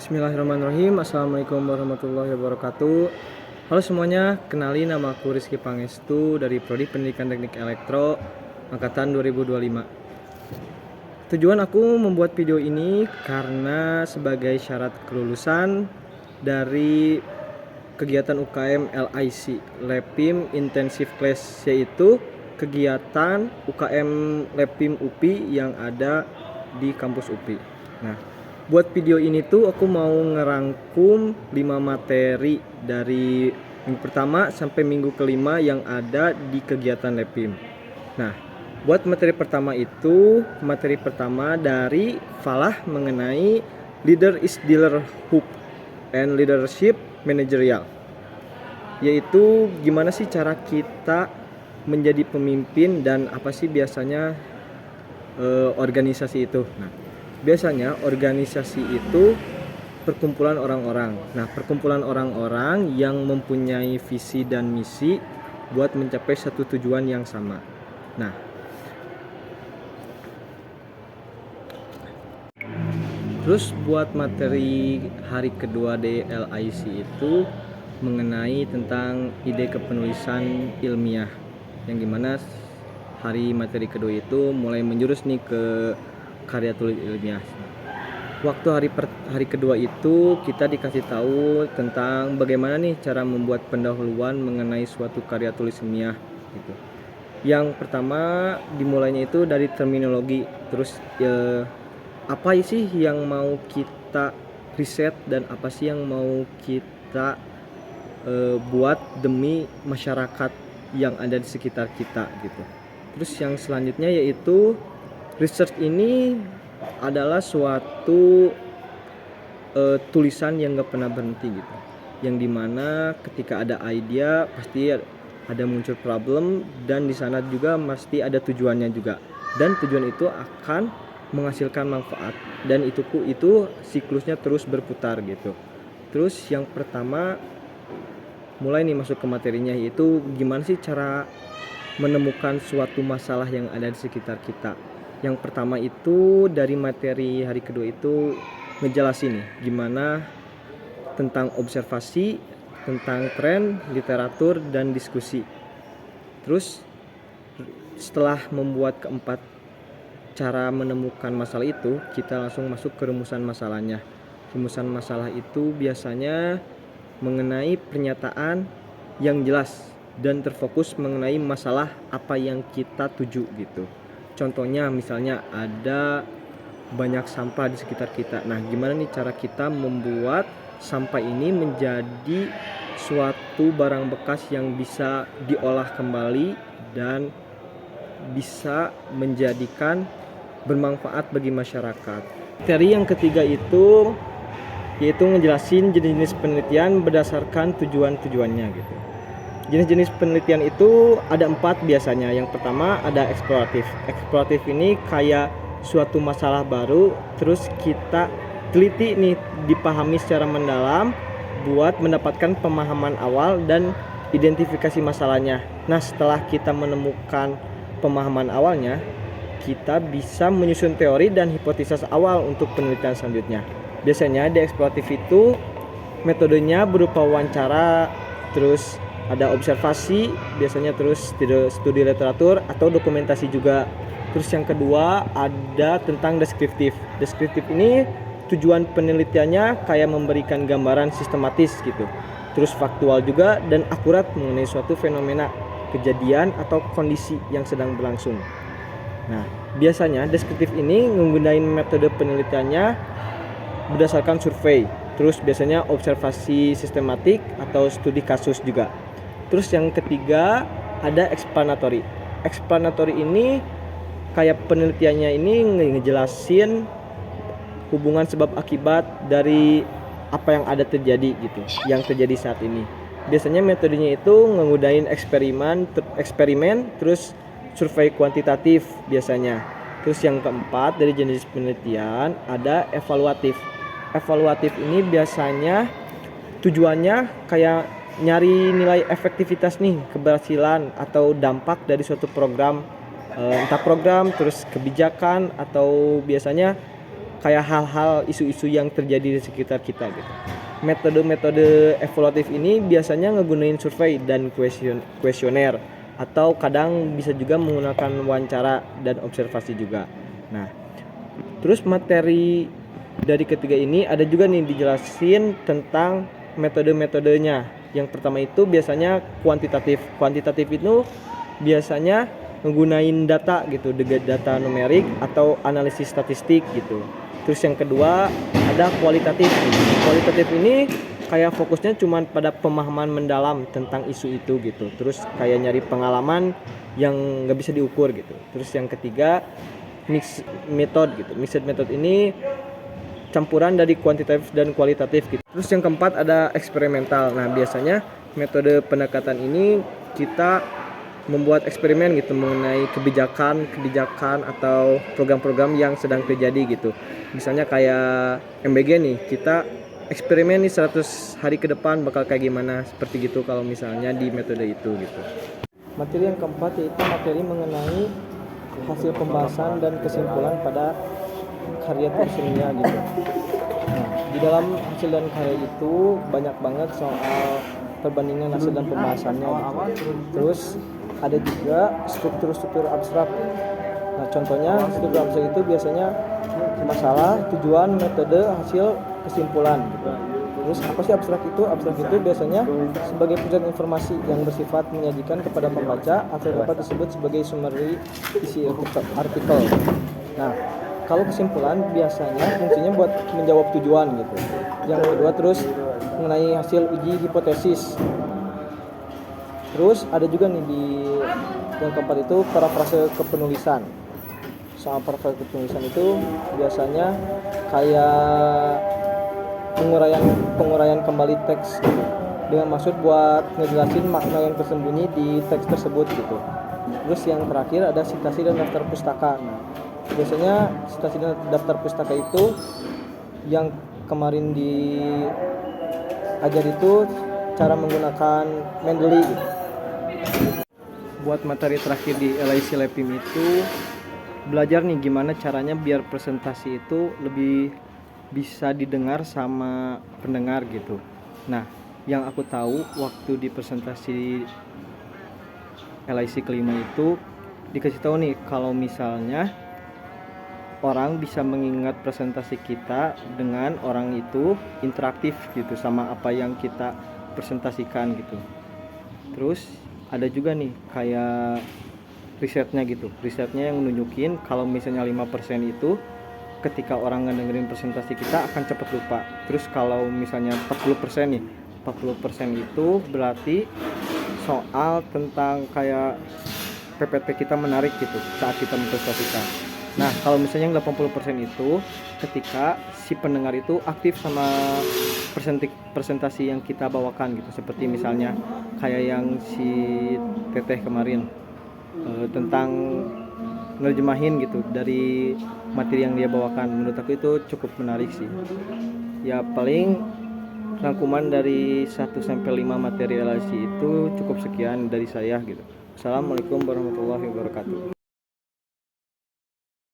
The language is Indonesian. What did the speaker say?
Bismillahirrahmanirrahim. Assalamualaikum warahmatullahi wabarakatuh. Halo semuanya, kenalin nama aku Rizky Pangestu dari Prodi Pendidikan Teknik Elektro Angkatan 2025. Tujuan aku membuat video ini karena sebagai syarat kelulusan dari kegiatan UKM LIC Lepim Intensive Class, yaitu kegiatan UKM Lepim UPI yang ada di kampus UPI. Nah, buat video ini tuh aku mau ngerangkum 5 materi dari minggu pertama sampai minggu kelima yang ada di kegiatan Lepim. Nah, buat materi pertama dari Falah mengenai Leader is Dealerhood and Leadership Managerial, yaitu gimana sih cara kita menjadi pemimpin dan apa sih biasanya organisasi itu. Nah, biasanya organisasi itu perkumpulan orang-orang. Nah, perkumpulan orang-orang yang mempunyai visi dan misi buat mencapai satu tujuan yang sama. Nah, terus buat materi hari kedua DLIC itu mengenai tentang ide kepenulisan ilmiah, yang dimana hari materi kedua itu mulai menjurus nih ke karya tulis ilmiah. Waktu hari kedua itu kita dikasih tahu tentang bagaimana nih cara membuat pendahuluan mengenai suatu karya tulis ilmiah gitu. Yang pertama dimulainya itu dari terminologi, terus apa sih yang mau kita riset dan apa sih yang mau kita buat demi masyarakat yang ada di sekitar kita gitu. Terus yang selanjutnya yaitu research ini adalah suatu tulisan yang gak pernah berhenti gitu, yang dimana ketika ada idea pasti ada muncul problem, dan di sana juga pasti ada tujuannya juga, dan tujuan itu akan menghasilkan manfaat, dan itu siklusnya terus berputar gitu. Terus yang pertama mulai nih masuk ke materinya, yaitu gimana sih cara menemukan suatu masalah yang ada di sekitar kita. Yang pertama itu dari materi hari kedua itu ngejelasin nih gimana tentang observasi, tentang tren, literatur, dan diskusi. Terus setelah membuat keempat cara menemukan masalah itu, kita langsung masuk ke rumusan masalahnya. Rumusan masalah itu biasanya mengenai pernyataan yang jelas dan terfokus mengenai masalah apa yang kita tuju gitu. Contohnya misalnya ada banyak sampah di sekitar kita. Nah, gimana nih cara kita membuat sampah ini menjadi suatu barang bekas yang bisa diolah kembali dan bisa menjadikan bermanfaat bagi masyarakat. Materi yang ketiga itu yaitu ngejelasin jenis-jenis penelitian berdasarkan tujuan-tujuannya gitu. Jenis-jenis penelitian itu ada 4 biasanya. Yang pertama ada eksploratif. Eksploratif ini kayak suatu masalah baru, terus kita teliti nih, dipahami secara mendalam buat mendapatkan pemahaman awal dan identifikasi masalahnya. Nah, setelah kita menemukan pemahaman awalnya, kita bisa menyusun teori dan hipotesis awal untuk penelitian selanjutnya. Biasanya di eksploratif itu metodenya berupa wawancara, terus ada observasi biasanya, terus studi literatur atau dokumentasi juga. Terus yang kedua ada tentang deskriptif. Deskriptif ini tujuan penelitiannya kayak memberikan gambaran sistematis gitu, terus faktual juga dan akurat mengenai suatu fenomena, kejadian atau kondisi yang sedang berlangsung. Nah, biasanya deskriptif ini menggunakan metode penelitiannya berdasarkan survei, terus biasanya observasi sistematik atau studi kasus juga. Terus yang ketiga ada explanatory. Explanatory ini kayak penelitiannya ini ngejelasin hubungan sebab akibat dari apa yang ada terjadi gitu, yang terjadi saat ini. Biasanya metodenya itu menggunakan eksperimen, terus survei kuantitatif biasanya. Terus yang keempat dari jenis penelitian ada evaluatif. Evaluatif ini biasanya tujuannya kayak nyari nilai efektivitas nih, keberhasilan atau dampak dari suatu program, entah program, terus kebijakan, atau biasanya kayak hal-hal isu-isu yang terjadi di sekitar kita gitu. Metode-metode evaluatif ini biasanya ngegunain survei dan kuesioner, atau kadang bisa juga menggunakan wawancara dan observasi juga. Nah, terus materi dari ketiga ini ada juga nih dijelasin tentang metode-metodenya. Yang pertama itu biasanya kuantitatif. Kuantitatif itu biasanya menggunain data gitu, data numerik atau analisis statistik gitu. Terus yang kedua ada kualitatif. Kualitatif ini kayak fokusnya cuma pada pemahaman mendalam tentang isu itu gitu. Terus kayak nyari pengalaman yang nggak bisa diukur gitu. Terus yang ketiga mixed method gitu. Mixed method ini campuran dari kuantitatif dan kualitatif gitu. Terus yang keempat ada eksperimental. Nah, biasanya metode pendekatan ini kita membuat eksperimen gitu mengenai kebijakan atau program-program yang sedang terjadi gitu. Misalnya kayak MBG nih, kita eksperimen nih 100 hari ke depan bakal kayak gimana, seperti gitu kalau misalnya di metode itu gitu. Materi yang keempat yaitu materi mengenai hasil pembahasan dan kesimpulan pada karya tulisannya gitu. Nah, di dalam hasil dan karya itu banyak banget soal perbandingan hasil dan pembahasannya gitu. Terus ada juga struktur-struktur abstrak. Nah, contohnya struktur abstrak itu biasanya masalah, tujuan, metode, hasil, kesimpulan gitu. Terus apa sih abstrak itu? Abstrak itu biasanya sebagai pusat informasi yang bersifat menyajikan kepada pembaca atau dapat disebut sebagai summary isi artikel. Nah, kalau kesimpulan biasanya fungsinya buat menjawab tujuan gitu. Yang kedua terus mengenai hasil uji hipotesis. Terus ada juga nih di yang keempat itu parafrase kepenulisan. Soal parafrase kepenulisan itu biasanya kayak penguraian kembali teks gitu, dengan maksud buat ngejelasin makna yang tersembunyi di teks tersebut gitu. Terus yang terakhir ada citasi dan daftar pustaka. Nah, biasanya citasi dan daftar pustaka itu yang kemarin diajar itu cara menggunakan Mendeley gitu. Buat materi terakhir di LIC Lepim itu belajar nih gimana caranya biar presentasi itu lebih bisa didengar sama pendengar gitu. Nah, yang aku tahu waktu di presentasi LIC kelima itu dikasih tahu nih kalau misalnya orang bisa mengingat presentasi kita dengan orang itu interaktif gitu sama apa yang kita presentasikan gitu. Terus ada juga nih kayak risetnya gitu. Risetnya yang nunjukin kalau misalnya 5% itu ketika orang ngedengerin presentasi kita akan cepat lupa. Terus kalau misalnya 40% nih, 40% itu berarti soal tentang kayak PPT kita menarik gitu saat kita mempresentasikan. Nah, kalau misalnya yang 80% itu ketika si pendengar itu aktif sama presentasi yang kita bawakan gitu. Seperti misalnya kayak yang si Teteh kemarin tentang nerjemahin gitu dari materi yang dia bawakan. Menurut aku itu cukup menarik sih. Ya paling rangkuman dari 1-5 materi LIC itu cukup sekian dari saya gitu. Assalamualaikum warahmatullahi wabarakatuh.